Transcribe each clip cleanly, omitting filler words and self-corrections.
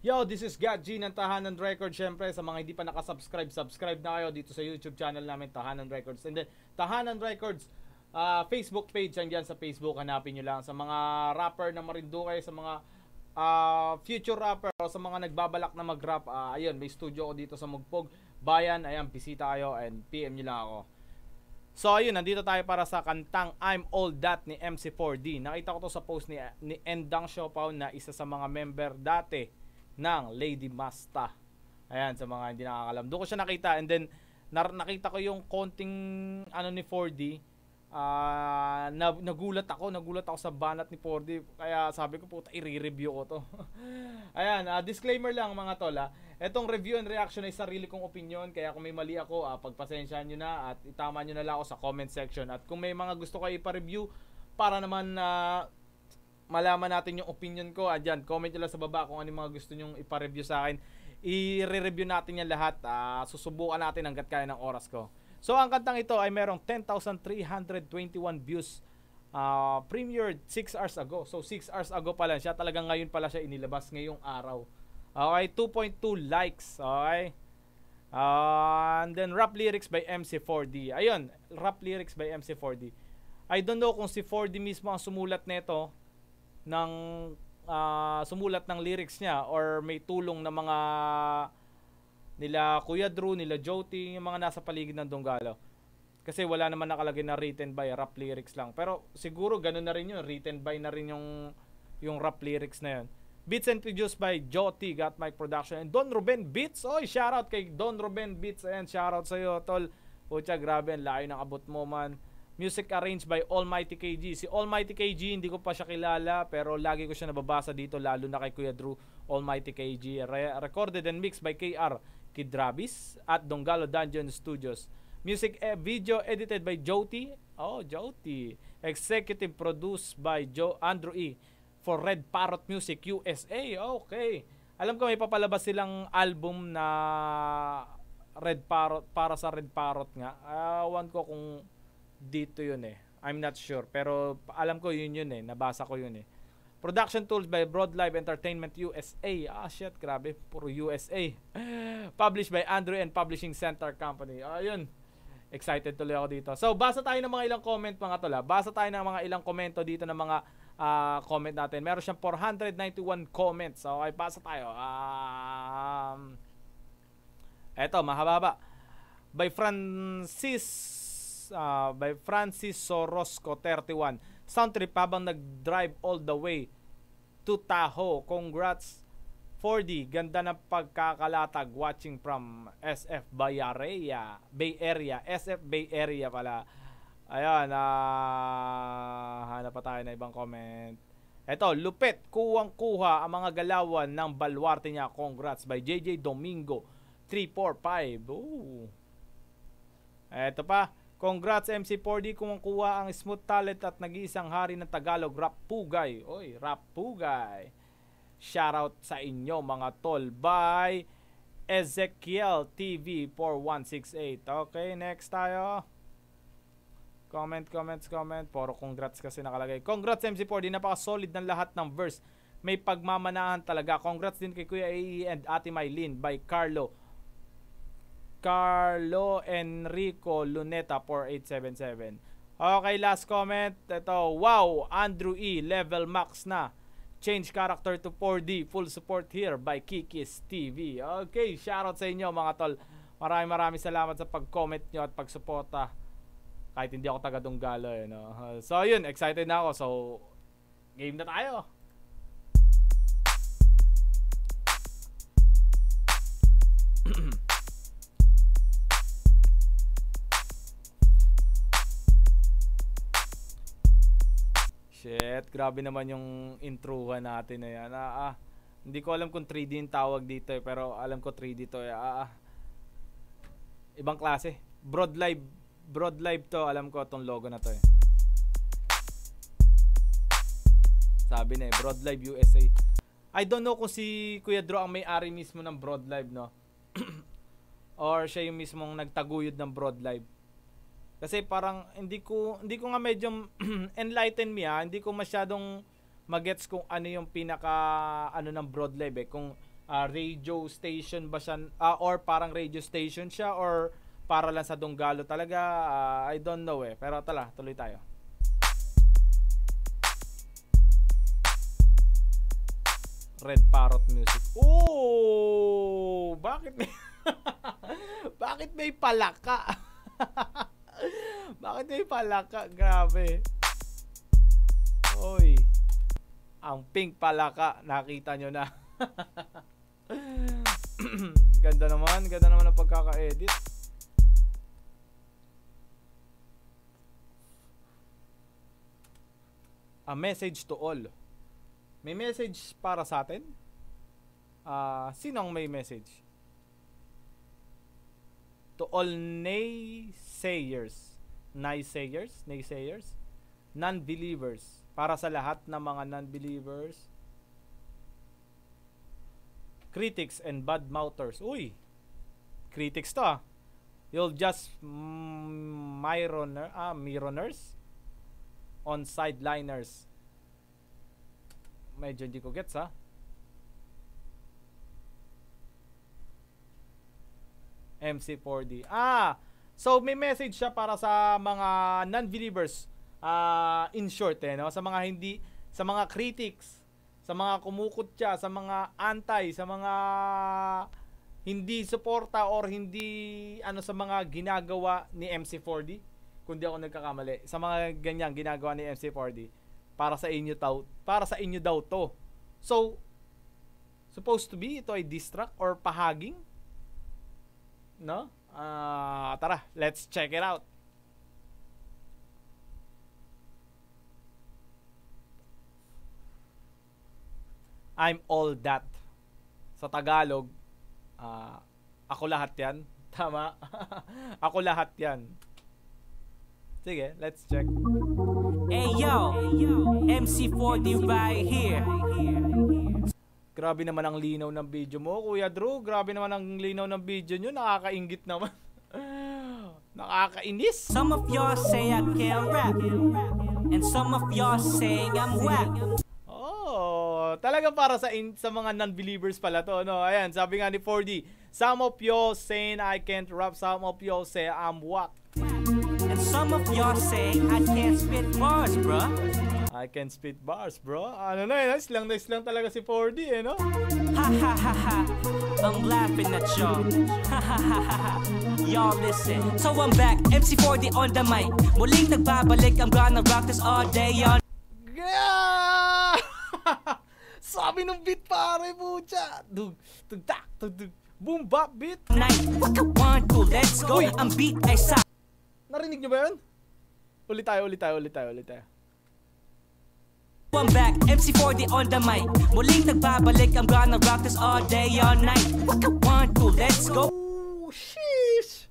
Yo, this is God G ng Tahanan Records. Syempre, sa mga hindi pa nakasubscribe, subscribe na kayo dito sa YouTube channel namin, Tahanan Records. And then, Tahanan Records Facebook page, andyan sa Facebook, hanapin nyo lang. Sa mga rapper na Marinduque, sa mga future rapper, o sa mga nagbabalak na mag-rap, ayun, may studio ko dito sa Mugpog Bayan. Ayan, bisita kayo and PM nyo lang ako. So ayun, nandito tayo para sa kantang I'm All That ni MC4D. Nakita ko to sa post ni Endang Siopaw na isa sa mga member dati ng Lady Masta. Ayan, sa mga hindi nakakalam. Doon ko siya nakita and then nakita ko yung konting ano ni 4D. Nagulat ako sa banat ni 4D. Kaya sabi ko, puta, i-review ko to. Ayan, disclaimer lang mga tol. Etong review and reaction ay sarili kong opinion. Kaya kung may mali ako, pagpasensyahan nyo na at itama nyo na lang ako sa comment section. At kung may mga gusto kayo ipa-review para naman malaman natin yung opinion ko, andyan, comment nyo lang sa baba kung ano yung mga gusto nyong ipa-review sa akin. I-review natin yan lahat. Susubukan natin hanggat kaya ng oras ko. So ang kantang ito ay merong 10,321 views, premiered 6 hours ago. So 6 hours ago pa lang siya, talagang ngayon pala siya inilabas, ngayong araw. Okay, 2.2 likes. Okay, and then rap lyrics by MC4D. Ayun, rap lyrics by MC4D. I don't know kung si 4D mismo ang sumulat nito ng sumulat ng lyrics niya or may tulong ng mga nila Kuya Drew, nila Joti, yung mga nasa paligid ng Donggalo. Kasi wala naman nakalagay na written by, rap lyrics lang. Pero siguro ganun na rin yun, written by na rin yung rap lyrics na yun. Beats and produced by Joti, Got Mic Production, and Don Ruben Beats. Oy, shoutout kay Don Ruben Beats. Ayan, shoutout sa'yo, tol. Pucha, grabe, ang layo ng abot mo, man. Music arranged by Almighty KG. Si Almighty KG, hindi ko pa siya kilala, pero lagi ko siya nababasa dito, lalo na kay Kuya Drew, Almighty KG. Recorded and mixed by KR Kidrabis at Donggalo Dungeon Studios. Music video edited by Joti. Oh, Joti. Executive produced by Andrew E. for Red Parrot Music USA. Okay. Alam ko may papalabas silang album na Red Parrot, para sa Red Parrot nga. Awan ko kung dito yun eh. I'm not sure. Pero alam ko yun eh. Nabasa ko yun eh. Production tools by Broadlive Entertainment USA. Shit, grabe. Puro USA. Published by Andrew and Publishing Center Company. Ayun. Excited tuloy ako dito. So, basa tayo ng mga ilang comment mga tol. Basa tayo ng mga ilang komento dito ng mga comment natin. Meron siyang 491 comments. Okay, basa tayo. Eto, mahaba. By Francis Sorosco 31. Sound trip habang nag-drive all the way to Tahoe. Congrats 4D, ganda ng pagkakalatag watching from SF Bay Area. SF Bay Area pala. Ayan, hanap pa tayo na ibang comment. Eto, lupit, kuwang-kuha ang mga galawan ng balwarte niya. Congrats by JJ Domingo 345. Ooh. Eto pa, congrats MC4D, kuwang-kuha ang smooth talent at nag-iisang hari ng Tagalog, Rap Pugay. Oy, Rap Pugay. Shoutout sa inyo mga tol by Ezekiel TV 4168. Okay, next tayo. Comment. Puro congrats kasi nakalagay. Congrats MC4D, napaka-solid ng lahat ng verse. May pagmamanahan talaga. Congrats din kay Kuya AE and Ate Mylene by Carlo Enrico Luneta 4877. Okay, last comment. Ito, wow, Andrew E, level max na. Change character to 4D. Full support here by Kikis TV. Okay, shoutout sa inyo mga tol. Maraming salamat sa pag-comment nyo at pag-suporta. Kahit hindi ako taga Donggalo. So, yun, excited na ako. So, game na tayo. Shit, grabe naman yung introhan natin na yan. Hindi ko alam kung 3D yung tawag dito pero alam ko 3D to. Ibang klase. Broadlive to, alam ko itong logo na to eh. Sabi na eh, Broadlive USA. I don't know kung si Kuya Drew ang may-ari mismo ng Broadlive, no? Or siya yung mismong nagtaguyod ng Broadlive. Kasi parang hindi ko nga medyo enlighten me hindi ko masyadong magets kung ano yung pinaka ng Broadlive eh. Kung radio station ba siya, or parang radio station siya, or para lang sa Donggalo talaga. I don't know eh. Pero tala, tuloy tayo. Red Parrot Music. Oh! Bakit may bakit may palaka? Bakit may palaka? Grabe. Oy. Ang pink palaka, nakita nyo na. Ganda naman ang pagkaka-edit. A message to all. May message para sa atin? Sino ang may message? To all naysayers. Naysayers? Non-believers. Para sa lahat ng mga non-believers. Critics and bad-mouthers. Uy! Critics to You'll just mironers on sideliners. Medyo hindi ko gets MC4D. So may message siya para sa mga non-believers. In short no? Sa mga critics, sa mga kumukutya, sa mga anti, sa mga hindi suporta or hindi sa mga ginagawa ni MC4D, kundi ako nagkakamali. Sa mga ganyan ginagawa ni MC4D. Para sa inyo daw to. So, supposed to be ito ay distract or pahaging? No? Tara, let's check it out. I'm all that. Sa Tagalog, ako lahat yan. Tama? Ako lahat yan. Sige, let's check. Hey yo, MC4D right here. Grabe naman ang linaw ng video mo, Kuya Drew. Grabe naman ang linaw ng video nyo. Nakakaingit naman. Nakakainis. Some of y'all say I can't rap, and some of y'all saying I'm whack. Oh, talaga para sa mga non-believers pala to, no? Ayan, sabi nga ni 4D, some of y'all saying I can't rap, some of y'all say I'm whack. And some of y'all say I can't spit bars, bro. I can spit bars, bro. Ano na nice lang talaga si 4D, no? Ha ha ha ha, I'm laughing at y'all. Ha ha ha ha, y'all listen. So I'm back, MC4D on the mic. Muling nagbabalik, I'm gonna rock this all day on. Sabi ng beat pare, pucha. Dug, tugtak, tugtug. Boom bap beat. Night, what the 1, 2, let's go. Uy. Ang beat ay sa. Narinig nyo ba yun? Ulit tayo. I'm back, MC4D on the mic. Muling nagbabalik, I'm gonna rock this all day, all night. What the 1, 2, let's go. Oh, sheesh.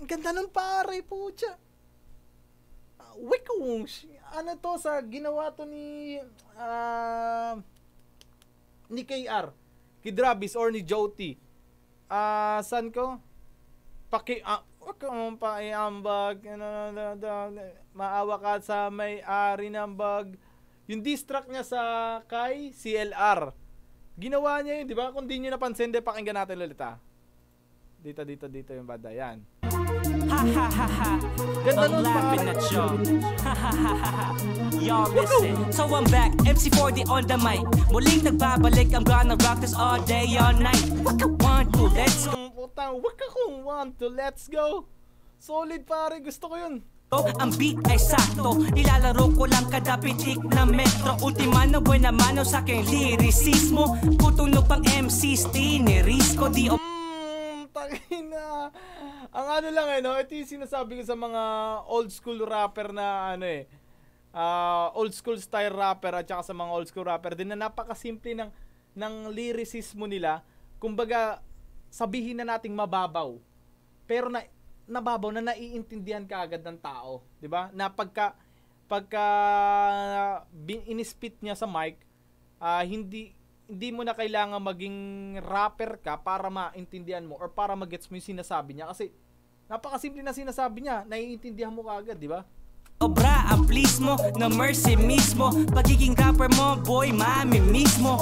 Ang ganda nun pare, pucha. Wikong. Ano to sa ginawa to ni KR, Kidrabis or ni Joti. San ko? Wag kang paiambag, maawa ka sa may-ari ng bag. Yung diss track niya sa kay CLR, ginawa niya yun, di ba? Kung di nyo napansin, pakinggan natin ulit Dito yung banda, yan. Ha ha ha ha, Ganda I'm nun, laughing pare. at y'all. Ha ha ha ha, y'all listen. So I'm back, MC4D on the mic. Muling nagbabalik, I'm gonna rock this all day, all night. What the 1, 2, let's go. Putang, wag ka kung 1, 2, let's go. Solid pare, gusto ko yun. Ang beat ay sakto, nilalaro ko lang kada pitik na metro. Ultima na buena mano sa aking lyricismo. Putunog pang MCs, tinirisco di Tangina. Ang ano lang no, ito yung sinasabi ko sa mga old school rapper na old school style rapper at saka sa mga old school rapper din na napakasimple ng lyricismo nila. Kumbaga, sabihin na nating mababaw. Pero nababaw na naiintindihan ka agad ng tao, 'di ba? Na pagka inispit niya sa mic, hindi mo na kailangan maging rapper ka para maintindihan mo or para magets mo yung sinasabi niya kasi napakasimple na sinasabi niya, naiintindihan mo kaagad, 'di ba? Obra, please mo, no mercy mismo. Pagiging rapper mo, boy, mami mismo.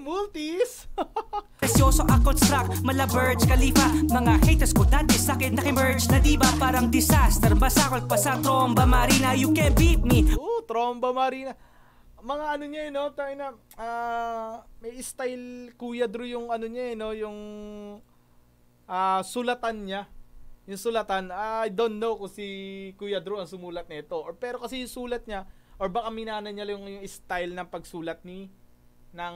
multis! Presyoso ako track, mala Burj Khalifa. Mga haters ko dati sakit nakimerge na diba parang disaster. Masakol pa sa Tromba Marina, you can't beat me. Tromba Marina. Mga ano niya no, tayo na may style Kuya Drew yung ano niya no, yung sulatan niya. Yung sulatan, I don't know kung si Kuya Drew ang sumulat nito or pero kasi yung sulat niya or baka minana niya yung style ng pagsulat ng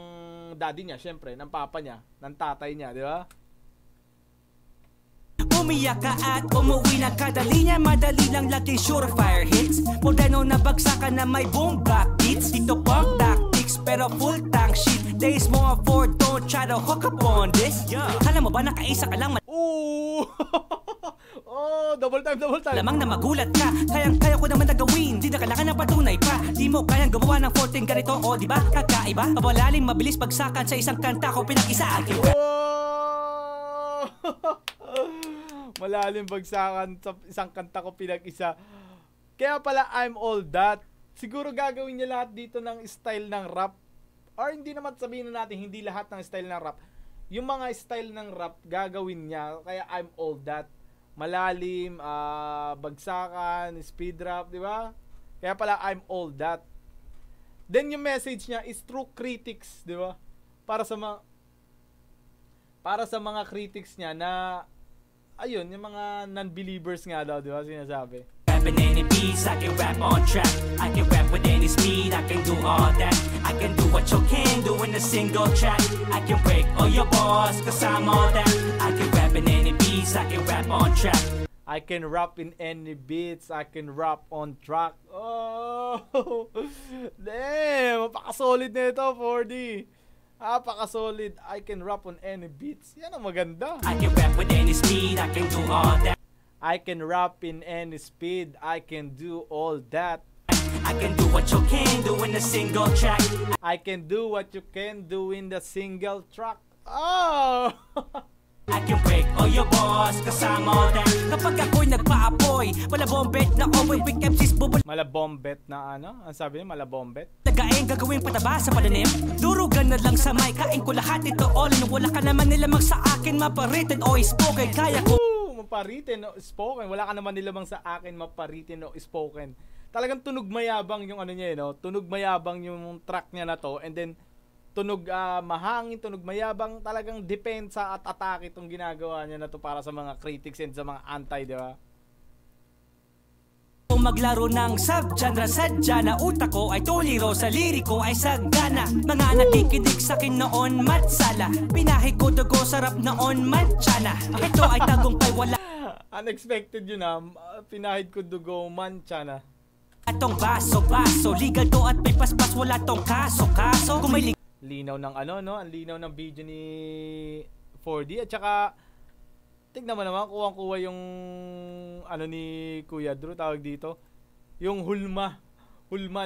daddy niya, syempre, ng papa niya, ng tatay niya, di ba? Umiyak ka at umuwi na kadali niya. Madali lang laging surefire hits. Moderno na bagsakan na may boom back beats. Dito punk tactics pero full tank shit. Days more for don't try to hook up on this. Alam mo ba nakaisa ka lang Ooh! Oh, double time. lamang na magulat ka. Kayang-kaya ko naman na gawin. Di na kailangan ng patunay pa. Di mo kayang gumawa ng 14 ganito. O diba? Kakaiba? Mabalalim, mabilis pagsakan sa isang kanta ko pinag-isa. Oh! Malalim bagsakan sa isang kanta ko pinag-isa. Kaya pala I'm all that. Siguro gagawin niya lahat dito ng style ng rap. Or hindi naman sabihin na natin hindi lahat ng style ng rap. Yung mga style ng rap gagawin niya. Kaya I'm all that. Malalim, bagsakan, speed rap, di ba? Kaya pala I'm all that. Then yung message niya is through critics, di ba? Para sa mga critics niya na ayun, yung mga non-believers nga daw, di ba? Sinasabi. Rapping any beats, I can rap on track. I can rap with any speed, I can do all that. I can do what you can do in a single track. I can break all your bars, cause I'm all that. I can rap in any beats, I can rap on track. I can rap in any beats, I can rap on track. Oh! Damn! Mapaka-solid na ito, 4D. Napaka-solid. I can rap on any beats. Yan ang maganda. I can rap with any speed, I can do all that. I can rap in any speed. I can do all that. I can do what you can do in a single track. I can do what you can do in the single track. Oh! I can break all your bars, cause I'm all that. Kapag ako'y nagpa-apoy, malabombet na open with MC's bubol. Malabombet na ano? Ang sabi niya, malabombet? Nagaing gagawing pataba sa palanim. Durugan na lang sa mic, kain ko lahat ito all in. Wala ka naman nilamang sa akin, maparitin o spoken. Kaya ko maparitin o spoken. Wala ka naman nilamang sa akin, maparitin o spoken. Talagang tunog mayabang yung ano niya, no? Tunog mayabang yung track niya na to. And then, tunog mahangin, tunog mayabang. Talagang depensa at atake itong ginagawa niya na to para sa mga critics and sa mga anti, di ba? maglaro ng sub-genre, sadya na utak ko ay tuliro, sa liriko ay sagana. Mga nakikinig sa akin noon, matsala. Pinahid ko dugo, sarap noon, manchana. Ito ay tagumpay, wala unexpected yun pinahid ko dugo, manchana. Atong baso-baso, legal to at may paspas, wala tong kaso-kaso. Kung may linaw ng ano, no? Ang linaw ng video ni 4D. At saka, tignan mo naman, kuwang-kuwa yung ano ni Kuya Drew, tawag dito. Yung hulma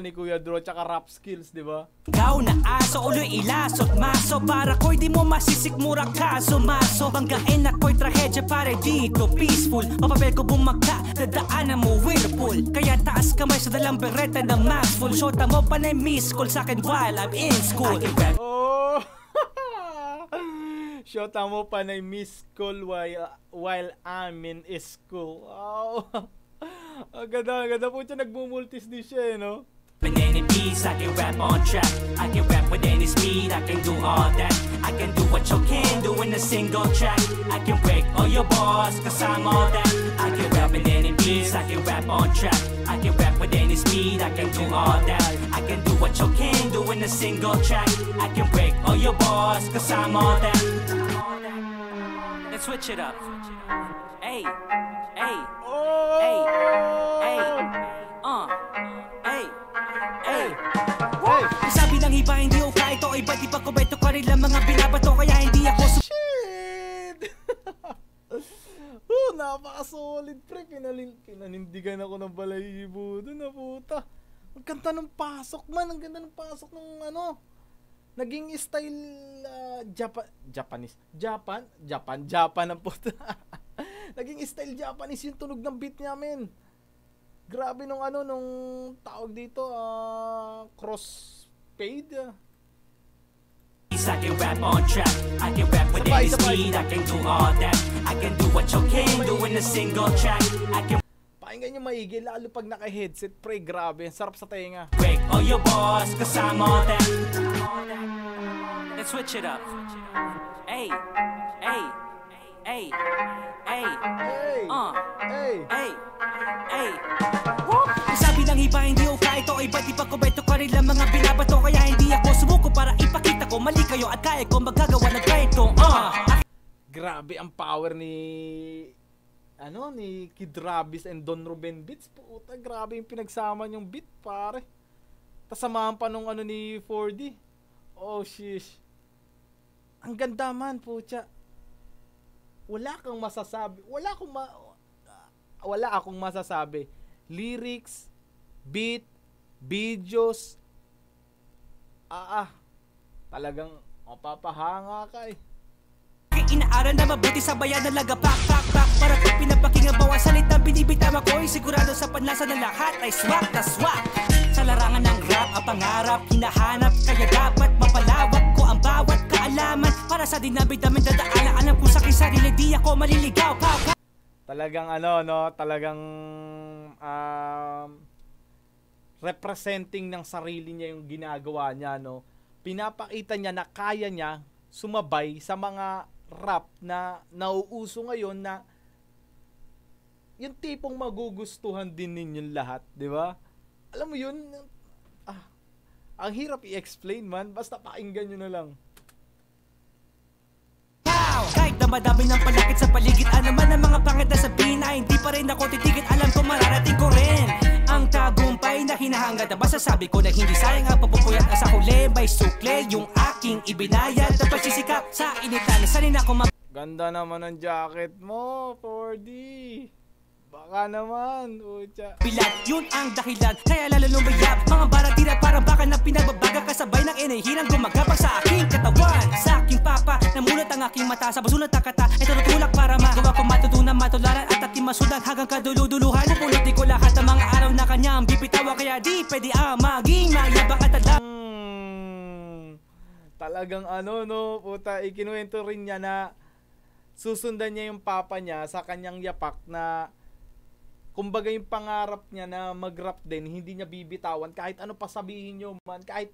ni Kuya Drew, at saka rap skills, di ba? Ikaw na aso, uloy ilasot maso. Para ko'y di mo masisikmura kaso maso. Banggain ako'y trahedya pare dito peaceful. Mapapel ko bumagka, dadaanan mo whirlpool. Kaya taas kamay sa dalang bereta na max full. Shota mo pa na miss call sa'kin while I'm in school. Oh! Shota mo pa na miss call while I'm in school. Oh! Ang ganda po siya, nagmumultis din siya, no? In any beats, I can rap on track. I can rap with any speed, I can do all that. I can do what you can do in a single track. I can break all your bars, cause I'm all that. I can rap in any beats, I can rap on track. I can rap with any speed, I can do all that. I can do what you can do in a single track. I can break all your bars, cause I'm all that. Let's switch it up. Hey, hey, hey, hey, hey, hey. Sabi ng iba hindi okay ito, iba't iba ko beto ka rin lang mga binabato, kaya hindi ako shit. Napaka-solid pre, pinanindigan ako ng balahibo doon na puta. Ang ganda ng pasok man, ang ganda ng pasok ng ano. Naging style Japan ang puta. Naging style Japanese yung tunog ng beat niya, men. Grabe nung tawag dito, crossfade. I can rap on track. I can rap with any speed. I can do all that. I can do what you can do in a single track. I can Pakinggan nyo maigi, lalo pag naka-headset, pre, grabe, sarap sa tenga. break all your balls, cause I'm all that. Let's switch it up. Hey, hey, hey, hey, Hey! Hey! hey, hey. Sabi ng iba hindi okay ito, iba't ibang komento ka rin lang mga binabato. Kaya hindi ako sumuko para ipakita ko mali kayo at kaya ko magagawa ng ganito. Grabe ang power ni Kid Rabis and Don Ruben Beats. Puta, grabe yung pinagsama yung beat, pare. Tas samahan pa nung ni 4D. Oh, shish. Ang ganda man, pucha. Wala akong masasabi. Lyrics, beat, videos. Talagang mapapahanga ka eh. Inaaral na mabuti sa bayan na lagapak, pak. Para kung pinapakinggan bawang salitang binibitama ko, sigurado sa panlasa ng lahat ay swak na swak. Sa larangan ng rap, ang pangarap hinahanap, kaya dapat mapalawak ko ang bawat kaalaman. Para sa dinamit-daming dadaanan, alam ko sa aking sarili, di ako maliligaw. Talagang talagang representing ng sarili niya yung ginagawa niya, no. Pinapakita niya na kaya niya sumabay sa mga rap na nauuso ngayon, na yung tipong magugustuhan din ninyong lahat, di ba? Alam mo yun, ang hirap i-explain man, basta pakinggan nyo na lang. Kahit na madami ng palakit sa paligid, ano man ang mga pangit na sabihin ay hindi pa rin ako titigil. Alam ko mararating ko rin ang tagumpay na hinahangad. Masasabi ko na hindi sayang ang papupuyat na sa huli may sukle yung aking ibinayad na pagsisikap sa initan. Sanay na ako Ganda naman ang jacket mo, 4D. Baka naman, ucha. bilat, yun ang dahilan kaya lalo lumayap. Mga baratira parang baka na pinagbabaga kasabay ng inahirang gumagapang sa aking katawan. Sa aking papa, namulat ang aking mata. Sa basulat ang kata, ito natulak para magawa ko matutunan, matularan at ating masudan hanggang kaduluduluhan. Pupulutin ko lahat ng mga araw na kanyang bibitawa, kaya di pwede maging mayabang at adla. Talagang puta, ikinuwento rin niya na susundan niya yung papa niya sa kanyang yapak, na kumbaga yung pangarap niya na mag-rap din, hindi niya bibitawan kahit ano pa sabihin niyo man, kahit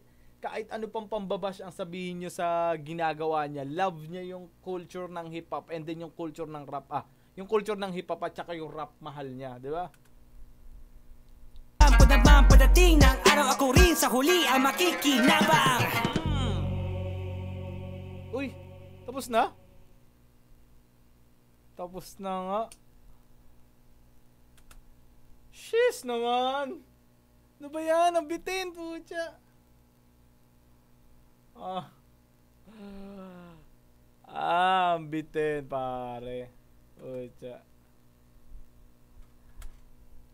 ano pang pambabash ang sabihin niyo sa ginagawa niya. Love niya yung culture ng hip hop and then yung culture ng rap. Yung culture ng hip hop at saka yung rap, mahal niya, di ba? Ko naman padating ng araw, ako rin sa huli ang makikinabang. Uy, tapos na? Tapos na nga. Shiz naman. Ano ba yan? Ang bitin, pucha. Ang bitin, pare. Pucha.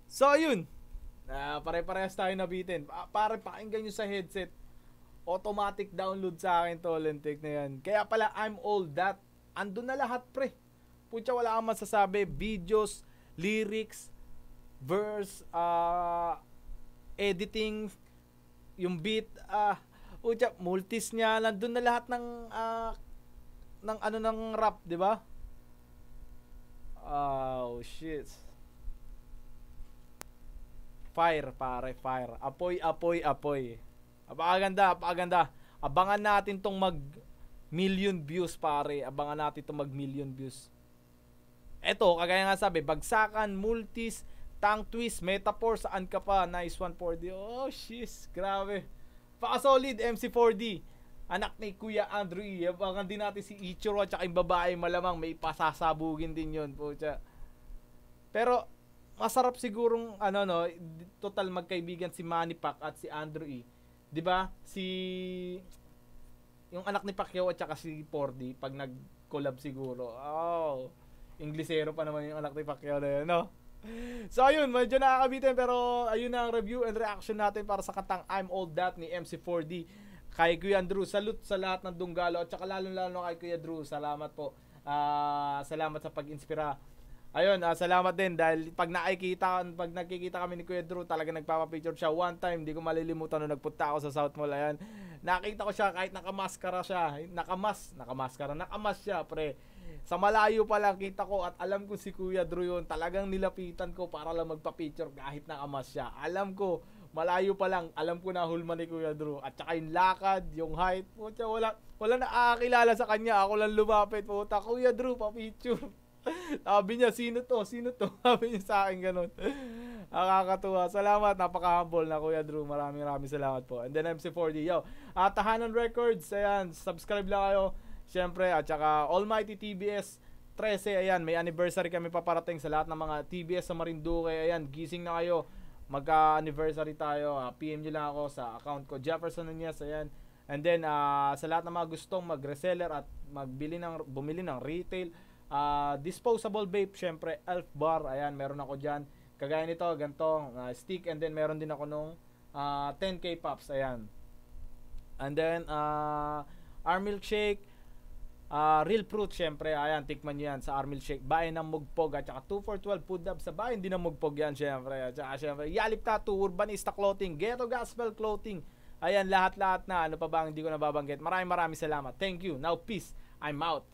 So, ayun. Pare-parehas tayo nabitin. Pare, pakinggan nyo sa headset. Automatic download sa akin to, lentik na yan. Kaya pala, I'm all that. Andun na lahat, pre. Pucha, wala kang masasabi. Videos, lyrics, verse, editing, yung beat, pucha, multis niya, nandun na lahat ng rap, di ba? Oh, shit. Fire, pare, fire. Apoy, apoy, apoy. Apakaganda. Abangan natin tong mag-million views, pare. Abangan natin tong mag-million views. Eto, kagaya nga sabi, bagsakan, multis, tongue twist, metaphor, saan ka pa? Nice one, 4D. Oh, shiz, grabe. Paka-solid, MC4D. Anak ni Kuya Andrew E. Abangan din natin si Ichiro at saka yung babae, malamang may pasasabugin din yun, pucha. Pero, masarap sigurong, total magkaibigan si Manny Pac at si Andrew E. 'Di ba? Yung anak ni Pacquiao at saka si 4D pag nag-collab siguro. Oh, Inglesero pa naman yung anak ni Pacquiao na yun, no? So ayun, medyo nakakabitin, pero ayun na ang review and reaction natin para sa kantang I'm All That ni MC4D. Kay Kuya Andrew, salute sa lahat ng Dunggalo at saka lalo kay Kuya Drew. Salamat po. Salamat sa pag-inspira. Ayun, salamat din dahil pag nakikita kami ni Kuya Drew, talaga nagpapa-picture siya. One time, hindi ko malilimutan nung nagpunta ako sa South Mall. Ayan, nakita ko siya kahit nakamaskara siya. Nakamas siya, pre. Sa malayo pa lang kita ko at alam ko si Kuya Drew yun. Talagang nilapitan ko para lang magpa-picture kahit nakamas siya. Alam ko, malayo pa lang, alam ko na hulman ni Kuya Drew. At saka yung lakad, yung height, puta, wala nakakilala sa kanya. Ako lang lumapit, puta, Kuya Drew, pa-picture. Sabi niya, sino to? Sabi niya sa akin ganun. Nakakatuwa. Salamat, napaka-humble na Kuya Drew. Maraming salamat po. And then MC4D, yo. Tahanan Records, ayan, subscribe lang kayo. Siyempre, at saka Almighty TBS 13, ayan, may anniversary kami paparating sa lahat ng mga TBS sa Marinduque. Ayan, gising na kayo. Magka-anniversary tayo. PM nyo lang ako sa account ko, Jefferson Nunez, ayan. And then, sa lahat ng mga gustong mag-reseller at bumili ng retail, disposable vape, syempre Elf Bar, ayan, meron ako dyan, kagaya nito, ganito, stick, and then meron din ako nung 10k pops, ayan. And then our milkshake, real fruit, syempre, ayan, tikman nyo yan sa our milkshake, bayan ng Mugpog, at saka 2 for 12 food dub sa bayan din ng Mugpog yan, syempre, at saka syempre Yalip Tattoo, Urbanista Clothing, Ghetto Gospel Clothing, ayan, lahat na, ano pa ba hindi ko nababanggit. Maraming salamat, thank you, now peace, I'm out.